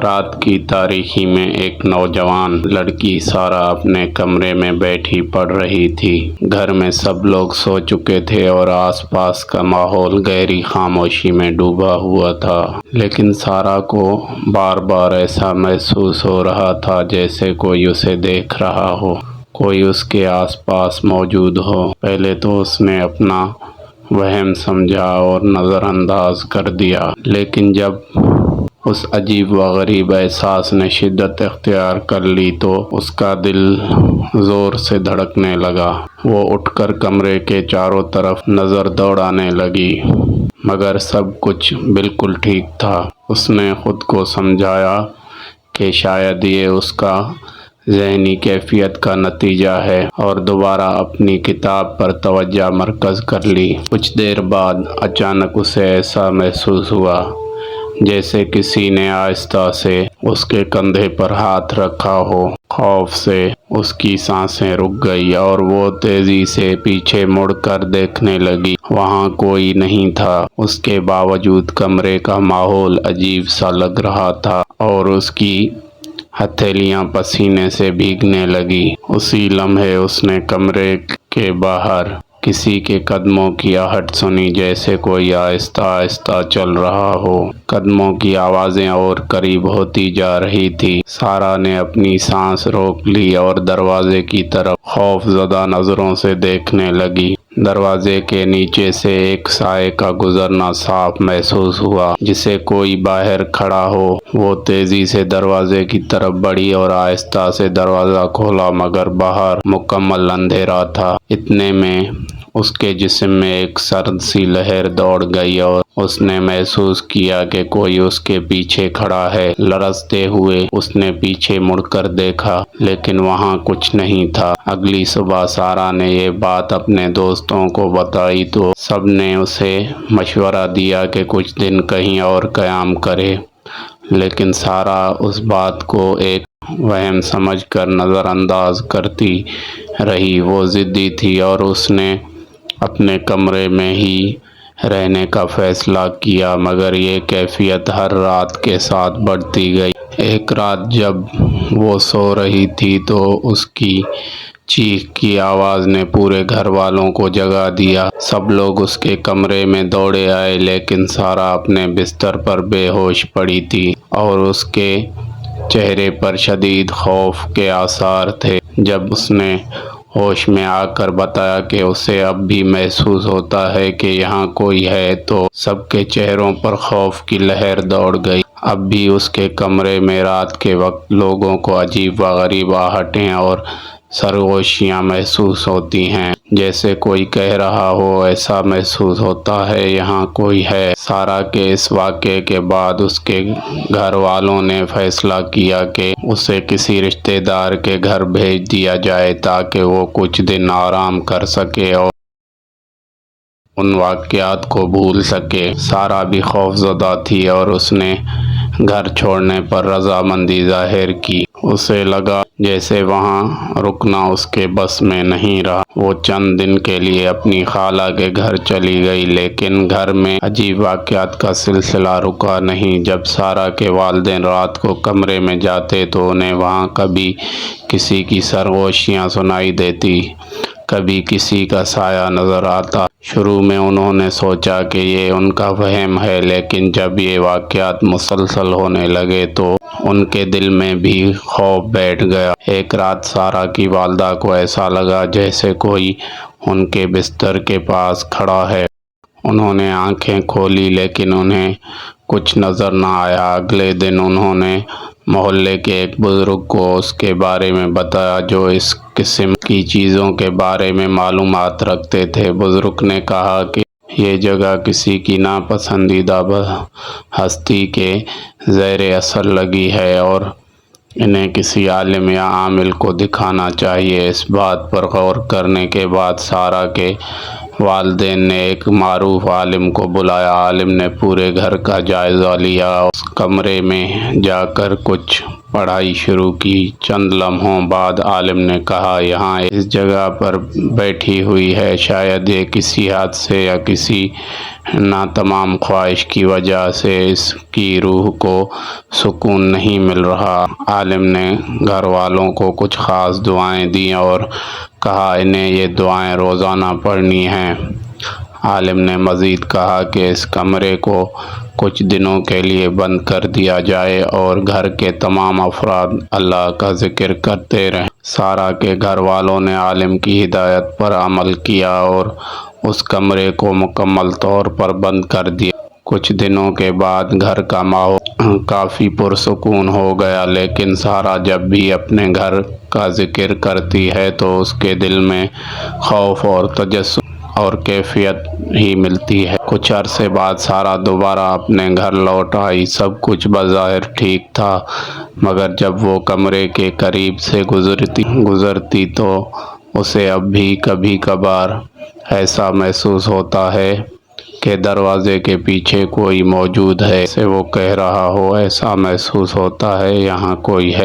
رات کی تاریکی میں ایک نوجوان لڑکی سارہ اپنے کمرے میں بیٹھی پڑھ رہی تھی۔ گھر میں سب لوگ سو چکے تھے اور آس پاس کا ماحول گہری خاموشی میں ڈوبا ہوا تھا، لیکن سارہ کو بار بار ایسا محسوس ہو رہا تھا جیسے کوئی اسے دیکھ رہا ہو، کوئی اس کے آس پاس موجود ہو۔ پہلے تو اس نے اپنا وہم سمجھا اور نظر انداز کر دیا، لیکن جب اس عجیب و غریب احساس نے شدت اختیار کر لی تو اس کا دل زور سے دھڑکنے لگا۔ وہ اٹھ کر کمرے کے چاروں طرف نظر دوڑانے لگی، مگر سب کچھ بالکل ٹھیک تھا۔ اس نے خود کو سمجھایا کہ شاید یہ اس کا ذہنی کیفیت کا نتیجہ ہے، اور دوبارہ اپنی کتاب پر توجہ مرکوز کر لی۔ کچھ دیر بعد اچانک اسے ایسا محسوس ہوا جیسے کسی نے آہستہ سے اس کے کندھے پر ہاتھ رکھا ہو۔ خوف سے اس کی سانسیں رک گئی اور وہ تیزی سے پیچھے مڑ کر دیکھنے لگی۔ وہاں کوئی نہیں تھا۔ اس کے باوجود کمرے کا ماحول عجیب سا لگ رہا تھا اور اس کی ہتھیلیاں پسینے سے بھیگنے لگی۔ اسی لمحے اس نے کمرے کے باہر کسی کے قدموں کی آہٹ سنی، جیسے کوئی آہستہ آہستہ چل رہا ہو۔ قدموں کی آوازیں اور قریب ہوتی جا رہی تھی۔ سارہ نے اپنی سانس روک لی اور دروازے کی طرف خوف زدہ نظروں سے دیکھنے لگی۔ دروازے کے نیچے سے ایک سائے کا گزرنا صاف محسوس ہوا، جسے کوئی باہر کھڑا ہو۔ وہ تیزی سے دروازے کی طرف بڑھی اور آہستہ سے دروازہ کھولا، مگر باہر مکمل اندھیرا تھا۔ اتنے میں اس کے جسم میں ایک سرد سی لہر دوڑ گئی اور اس نے محسوس کیا کہ کوئی اس کے پیچھے کھڑا ہے۔ لرزتے ہوئے اس نے پیچھے مڑ کر دیکھا، لیکن وہاں کچھ نہیں تھا۔ اگلی صبح سارہ نے یہ بات اپنے دوستوں کو بتائی تو سب نے اسے مشورہ دیا کہ کچھ دن کہیں اور قیام کرے، لیکن سارہ اس بات کو ایک وہم سمجھ کر نظر انداز کرتی رہی۔ وہ ضدی تھی اور اس نے اپنے کمرے میں ہی رہنے کا فیصلہ کیا، مگر یہ کیفیت ہر رات کے ساتھ بڑھتی گئی۔ ایک رات جب وہ سو رہی تھی تو اس کی چیخ کی آواز نے پورے گھر والوں کو جگا دیا۔ سب لوگ اس کے کمرے میں دوڑے آئے، لیکن سارہ اپنے بستر پر بے ہوش پڑی تھی اور اس کے چہرے پر شدید خوف کے آثار تھے۔ جب اس نے ہوش میں آ کر بتایا کہ اسے اب بھی محسوس ہوتا ہے کہ یہاں کوئی ہے، تو سب کے چہروں پر خوف کی لہر دوڑ گئی۔ اب بھی اس کے کمرے میں رات کے وقت لوگوں کو عجیب و غریب آہٹیں اور سرگوشیاں محسوس ہوتی ہیں، جیسے کوئی کہہ رہا ہو، ایسا محسوس ہوتا ہے یہاں کوئی ہے۔ سارہ کے اس واقعے کے بعد اس کے گھر والوں نے فیصلہ کیا کہ اسے کسی رشتہ دار کے گھر بھیج دیا جائے تاکہ وہ کچھ دن آرام کر سکے اور ان واقعات کو بھول سکے۔ سارہ بھی خوف زدہ تھی اور اس نے گھر چھوڑنے پر رضامندی ظاہر کی۔ اسے لگا جیسے وہاں رکنا اس کے بس میں نہیں رہا۔ وہ چند دن کے لیے اپنی خالہ کے گھر چلی گئی، لیکن گھر میں عجیب واقعات کا سلسلہ رکا نہیں۔ جب سارہ کے والدین رات کو کمرے میں جاتے تو انہیں وہاں کبھی کسی کی سرگوشیاں سنائی دیتی، کبھی کسی کا سایہ نظر آتا۔ شروع میں انہوں نے سوچا کہ یہ ان کا وہم ہے، لیکن جب یہ واقعات مسلسل ہونے لگے تو ان کے دل میں بھی خوف بیٹھ گیا۔ ایک رات سارہ کی والدہ کو ایسا لگا جیسے کوئی ان کے بستر کے پاس کھڑا ہے۔ انہوں نے آنکھیں کھولی، لیکن انہیں کچھ نظر نہ آیا۔ اگلے دن انہوں نے محلے کے ایک بزرگ کو اس کے بارے میں بتایا جو اس قسم کی چیزوں کے بارے میں معلومات رکھتے تھے۔ بزرگ نے کہا کہ یہ جگہ کسی کی ناپسندیدہ ہستی کے زیر اثر لگی ہے اور انہیں کسی عالم یا عامل کو دکھانا چاہیے۔ اس بات پر غور کرنے کے بعد سارہ کے والدین نے ایک معروف عالم کو بلایا۔ عالم نے پورے گھر کا جائزہ لیا اور اس کمرے میں جا کر کچھ پڑھائی شروع کی۔ چند لمحوں بعد عالم نے کہا، یہاں اس جگہ پر بیٹھی ہوئی ہے، شاید یہ کسی حادثے یا کسی ناتمام خواہش کی وجہ سے اس کی روح کو سکون نہیں مل رہا۔ عالم نے گھر والوں کو کچھ خاص دعائیں دیں اور کہا انہیں یہ دعائیں روزانہ پڑھنی ہیں۔ عالم نے مزید کہا کہ اس کمرے کو کچھ دنوں کے لیے بند کر دیا جائے اور گھر کے تمام افراد اللہ کا ذکر کرتے رہیں۔ سارہ کے گھر والوں نے عالم کی ہدایت پر عمل کیا اور اس کمرے کو مکمل طور پر بند کر دیا۔ کچھ دنوں کے بعد گھر کا ماحول کافی پرسکون ہو گیا، لیکن سارہ جب بھی اپنے گھر کا ذکر کرتی ہے تو اس کے دل میں خوف اور تجسس اور کیفیت ہی ملتی ہے۔ کچھ عرصے بعد سارہ دوبارہ اپنے گھر لوٹ آئی۔ سب کچھ بظاہر ٹھیک تھا، مگر جب وہ کمرے کے قریب سے گزرتی تو اسے اب بھی کبھی کبھار ایسا محسوس ہوتا ہے کہ دروازے کے پیچھے کوئی موجود ہے، جیسے وہ کہہ رہا ہو۔ ایسا محسوس ہوتا ہے یہاں کوئی ہے۔